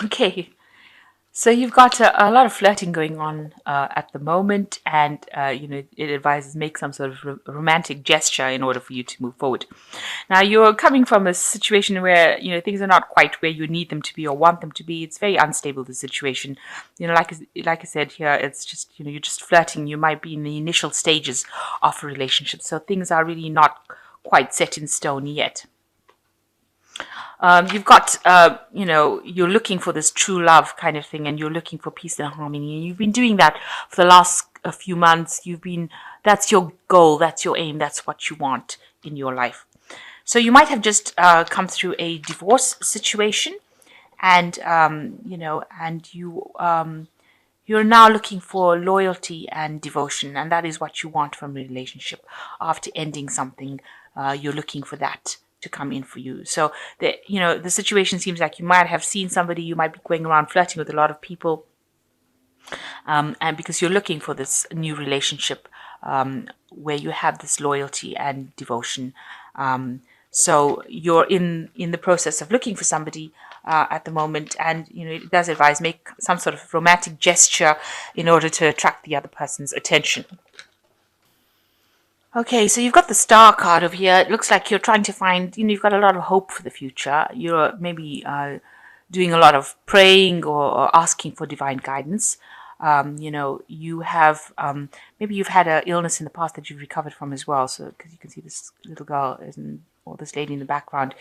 Okay, so you've got a lot of flirting going on at the moment, and it advises make some sort of romantic gesture in order for you to move forward. Now, you're coming from a situation where things are not quite where you need them to be or want them to be. It's very unstable, the situation. Like I said here, it's just you're just flirting. You might be in the initial stages of a relationship, so things are really not quite set in stone yet. You've got, you're looking for this true love kind of thing, and you're looking for peace and harmony. And you've been doing that for the last a few months. That's your goal, that's your aim, that's what you want in your life. So you might have just come through a divorce situation, and you're now looking for loyalty and devotion, and that is what you want from a relationship. After ending something, you're looking for that to come in for you. So the situation seems like you might have seen somebody, you might be going around flirting with a lot of people, and because you're looking for this new relationship where you have this loyalty and devotion. So you're in the process of looking for somebody at the moment, and it does advise make some sort of romantic gesture in order to attract the other person's attention. Okay, so you've got the star card over here. It looks like you're trying to find, you've got a lot of hope for the future. You're maybe doing a lot of praying or asking for divine guidance. You have maybe you've had an illness in the past that you've recovered from as well. So, because you can see this little girl or this lady in the background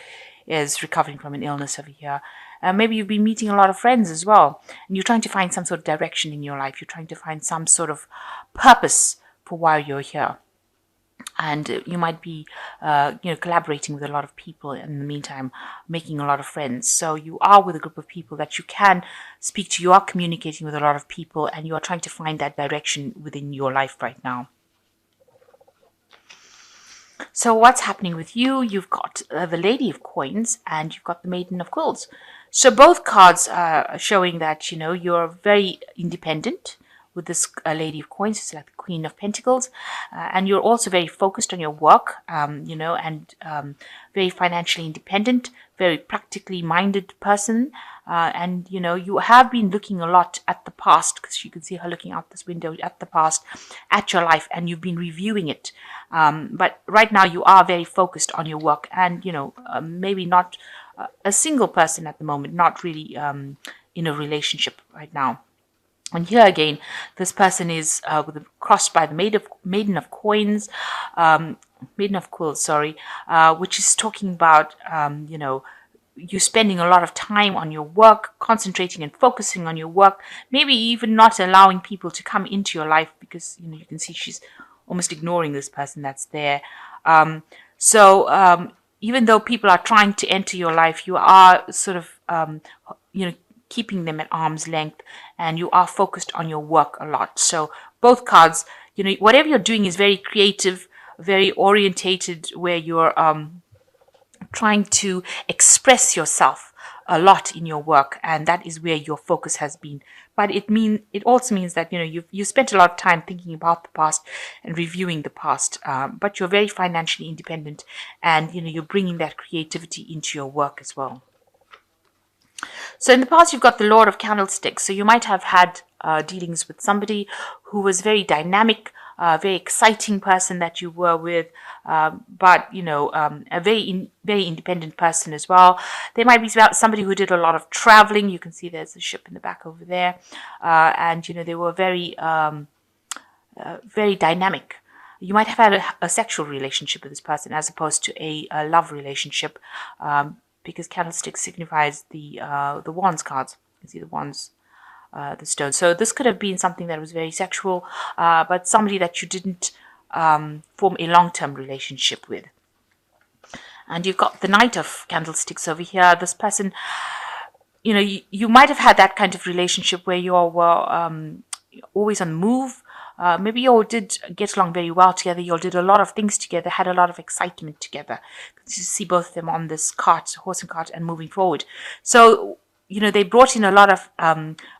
is recovering from an illness over here. Maybe you've been meeting a lot of friends as well, and you're trying to find some sort of direction in your life. You're trying to find some sort of purpose for why you're here. And you might be collaborating with a lot of people in the meantime, making a lot of friends. So you are with a group of people that you can speak to. You are communicating with a lot of people, and you are trying to find that direction within your life right now. So what's happening with you? You've got the Lady of Coins, and you've got the Maiden of Quills. So both cards are showing that you're very independent. With this Lady of Coins, it's like the Queen of Pentacles, and you're also very focused on your work, and very financially independent, very practically minded person, and you have been looking a lot at the past, because you can see her looking out this window at the past, at your life, and you've been reviewing it. But right now you are very focused on your work, and maybe not a single person at the moment, not really in a relationship right now. And here again, this person is crossed by the Maiden of Coins, Maiden of Quills, sorry, which is talking about, you spending a lot of time on your work, concentrating and focusing on your work, maybe even not allowing people to come into your life, because, you can see she's almost ignoring this person that's there. So even though people are trying to enter your life, you are sort of, keeping them at arm's length, and you are focused on your work a lot. So both cards, whatever you're doing is very creative, very orientated, where you're trying to express yourself a lot in your work, and that is where your focus has been. But it also means that you spent a lot of time thinking about the past and reviewing the past, but you're very financially independent, and you're bringing that creativity into your work as well. So in the past, you've got the Lord of Candlesticks. So you might have had dealings with somebody who was very dynamic, very exciting person that you were with, but a very independent person as well. There might be somebody who did a lot of traveling. You can see there's a ship in the back over there, and they were very very dynamic. You might have had a sexual relationship with this person as opposed to a love relationship. Because candlestick signifies the wands cards. You can see the wands, the stone. So this could have been something that was very sexual, but somebody that you didn't form a long-term relationship with. And you've got the Knight of Candlesticks over here. This person, you might have had that kind of relationship where you all were always on the move. Maybe you all did get along very well together. You all did a lot of things together, had a lot of excitement together. You see both of them on this cart, horse and cart, and moving forward. So, they brought in a lot of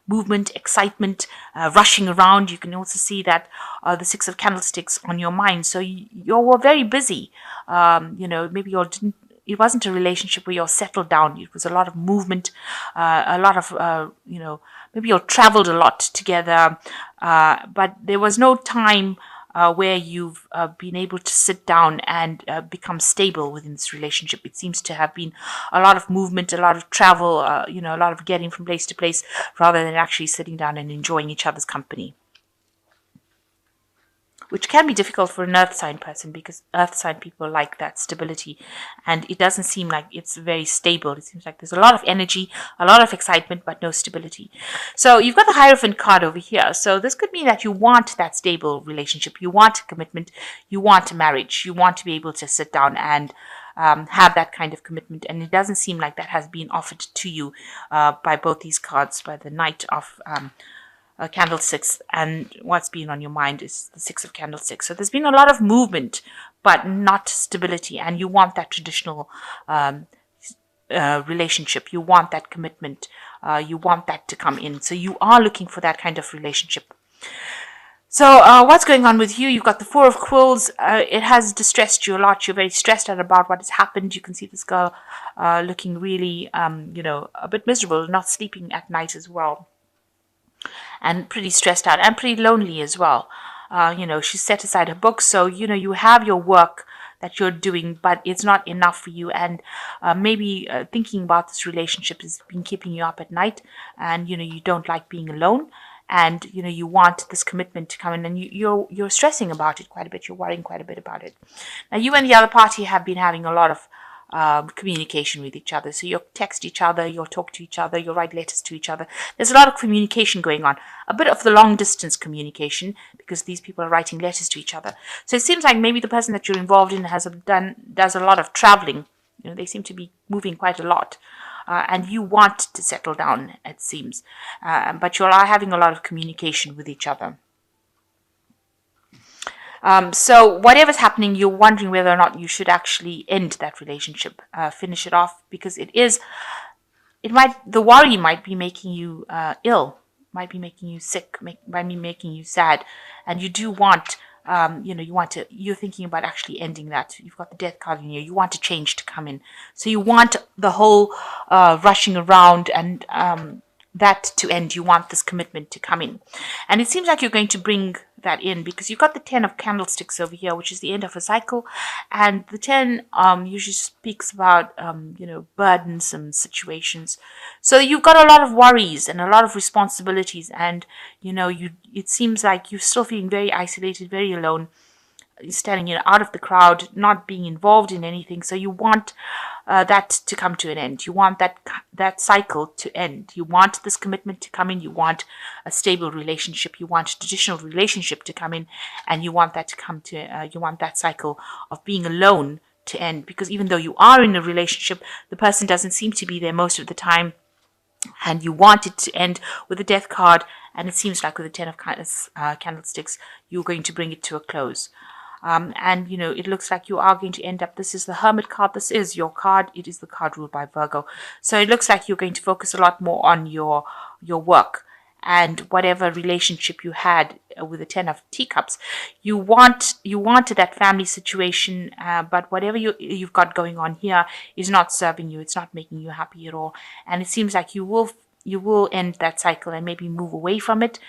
movement, excitement, rushing around. You can also see that the Six of Candlesticks on your mind. So you all were very busy. Maybe you all didn't it wasn't a relationship where you're settled down. It was a lot of movement, a lot of maybe you traveled a lot together, but there was no time where you've been able to sit down and become stable within this relationship. It seems to have been a lot of movement, a lot of travel, a lot of getting from place to place, rather than actually sitting down and enjoying each other's company, which can be difficult for an earth sign person, because earth sign people like that stability, and it doesn't seem like it's very stable. It seems like there's a lot of energy, a lot of excitement, but no stability. So you've got the Hierophant card over here. So this could mean that you want that stable relationship, you want commitment, you want a marriage, you want to be able to sit down and have that kind of commitment, and it doesn't seem like that has been offered to you by both these cards, by the Knight of candlesticks, and what's been on your mind is the Six of Candlesticks. So there's been a lot of movement, but not stability, and you want that traditional relationship. You want that commitment. You want that to come in. So you are looking for that kind of relationship. So what's going on with you? You've got the Four of Quills. It has distressed you a lot. You're very stressed out about what has happened. You can see this girl looking really, a bit miserable, not sleeping at night as well, and pretty stressed out and pretty lonely as well. She's set aside her books, so you have your work that you're doing, but it's not enough for you, and maybe thinking about this relationship has been keeping you up at night, and you don't like being alone, and you want this commitment to come in, and you're stressing about it quite a bit. You're worrying quite a bit about it. Now, you and the other party have been having a lot of communication with each other. So you'll text each other, you'll talk to each other, you'll write letters to each other. There's a lot of communication going on, a bit of the long distance communication, because these people are writing letters to each other. So it seems like maybe the person that you're involved in does a lot of traveling. They seem to be moving quite a lot. And you want to settle down, it seems. But you are having a lot of communication with each other. So whatever's happening, you're wondering whether or not you should actually end that relationship, finish it off, because the worry might be making you ill, might be making you sick, might be making you sad, and you do want, you're thinking about actually ending that. You've got the Death card in here. You want a change to come in. So you want the whole rushing around and that to end. You want this commitment to come in. And it seems like you're going to bring that in, because you've got the Ten of Candlesticks over here, which is the end of a cycle, and the 10 usually speaks about burdensome situations. So you've got a lot of worries and a lot of responsibilities, and it seems like you're still feeling very isolated, very alone, standing out of the crowd, not being involved in anything. So you want that to come to an end. You want that cycle to end. You want this commitment to come in. You want a stable relationship. You want a traditional relationship to come in, and you want that to come to. You want that cycle of being alone to end. Because even though you are in a relationship, the person doesn't seem to be there most of the time, and you want it to end with the Death card. And it seems like with the Ten of Candlesticks, you're going to bring it to a close. And it looks like you are going to end up, this is the Hermit card, this is your card, it is the card ruled by Virgo. So it looks like you're going to focus a lot more on your work, and whatever relationship you had with the Ten of Teacups, you wanted that family situation, but whatever you've got going on here is not serving you. It's not making you happy at all, and it seems like you will end that cycle and maybe move away from it.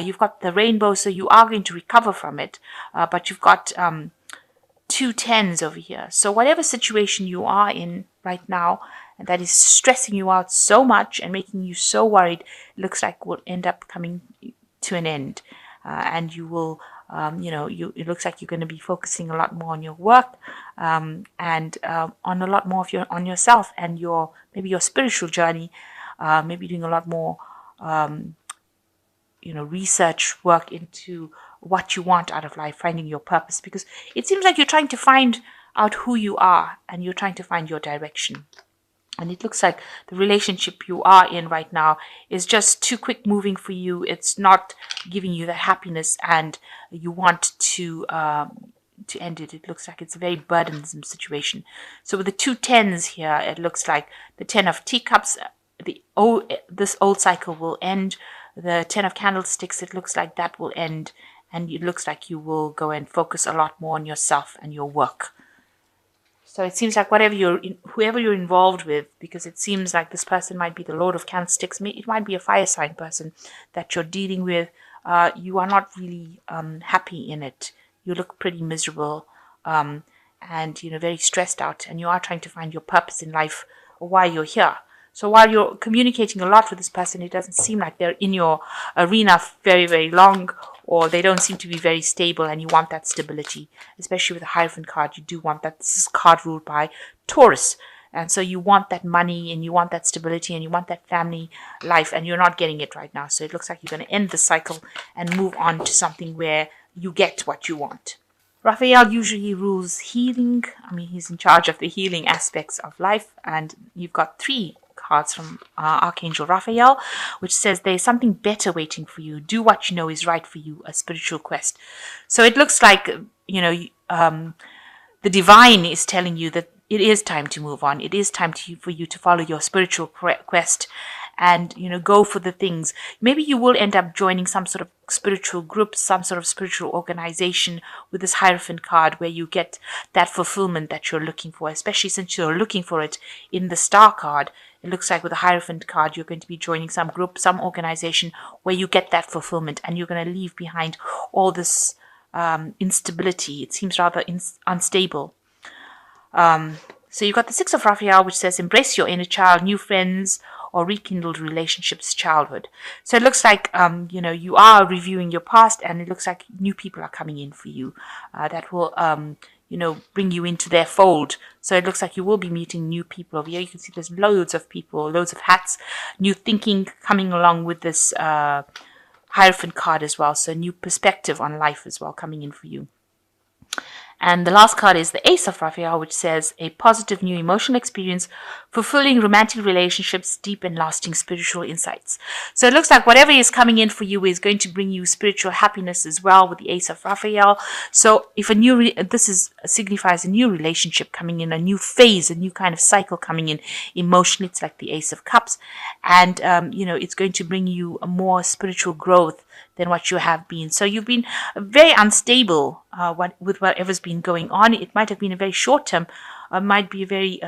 You've got the Rainbow, so you are going to recover from it, but you've got 2 tens over here. So whatever situation you are in right now, and that is stressing you out so much and making you so worried, it looks like will end up coming to an end, and you will it looks like you're going to be focusing a lot more on your work, and on a lot more on yourself and maybe your spiritual journey. Maybe doing a lot more, research work into what you want out of life, finding your purpose, because it seems like you're trying to find out who you are, and you're trying to find your direction. And it looks like the relationship you are in right now is just too quick moving for you. It's not giving you that happiness, and you want to end it. It looks like it's a very burdensome situation. So with the 2 tens here, it looks like the Ten of Teacups, this old cycle will end. The Ten of Candlesticks, it looks like that will end, and it looks like you will go and focus a lot more on yourself and your work. So it seems like whoever you're involved with, because it seems like this person might be the Lord of Candlesticks. It might be a fire sign person that you're dealing with. You are not really happy in it. You look pretty miserable, and very stressed out. And you are trying to find your purpose in life, or why you're here. So while you're communicating a lot with this person, it doesn't seem like they're in your arena very, very long, or they don't seem to be very stable, and you want that stability, especially with the Hierophant card. You do want that. This is a card ruled by Taurus. And so you want that money, and you want that stability, and you want that family life, and you're not getting it right now. So it looks like you're going to end the cycle and move on to something where you get what you want. Raphael usually rules healing. I mean, he's in charge of the healing aspects of life. And you've got 3 cards from Archangel Raphael, which says there's something better waiting for you. Do what you know is right for you, a spiritual quest. So it looks like, the divine is telling you that it is time to move on. It is time for you to follow your spiritual quest and, go for the things. Maybe you will end up joining some sort of spiritual group, some sort of spiritual organization with this Hierophant card where you get that fulfillment that you're looking for, especially since you're looking for it in the Star card. It looks like with the Hierophant card, you're going to be joining some group, some organization where you get that fulfillment, and you're going to leave behind all this instability. It seems rather unstable. So you've got the 6 of Raphael, which says embrace your inner child, new friends, or rekindled relationships, childhood. So it looks like, you are reviewing your past, and it looks like new people are coming in for you that will, bring you into their fold. So it looks like you will be meeting new people over here. You can see there's loads of people, loads of hats, new thinking coming along with this Hierophant card as well. So new perspective on life as well coming in for you. And the last card is the Ace of Raphael, which says a positive new emotional experience, fulfilling romantic relationships, deep and lasting spiritual insights. So it looks like whatever is coming in for you is going to bring you spiritual happiness as well with the Ace of Raphael. So if signifies a new relationship coming in, a new phase, a new kind of cycle coming in emotionally, it's like the Ace of Cups. And, it's going to bring you a more spiritual growth than what you have been. So you've been very unstable with whatever's been going on. It might have been a very short term, might be a very,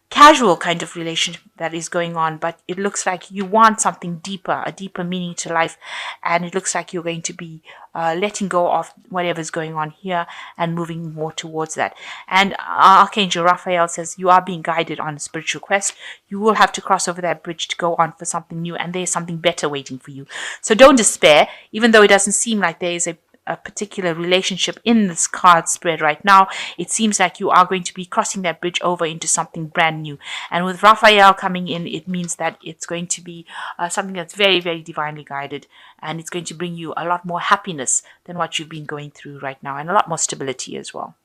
casual kind of relationship that is going on, but it looks like you want something deeper, a deeper meaning to life, and it looks like you're going to be letting go of whatever's going on here and moving more towards that. And Archangel Raphael says you are being guided on a spiritual quest. You will have to cross over that bridge to go on for something new, and there's something better waiting for you. So don't despair, even though it doesn't seem like there is a particular relationship in this card spread right now. It seems like you are going to be crossing that bridge over into something brand new. And with Raphael coming in, it means that it's going to be something that's very, very divinely guided. And it's going to bring you a lot more happiness than what you've been going through right now, and a lot more stability as well.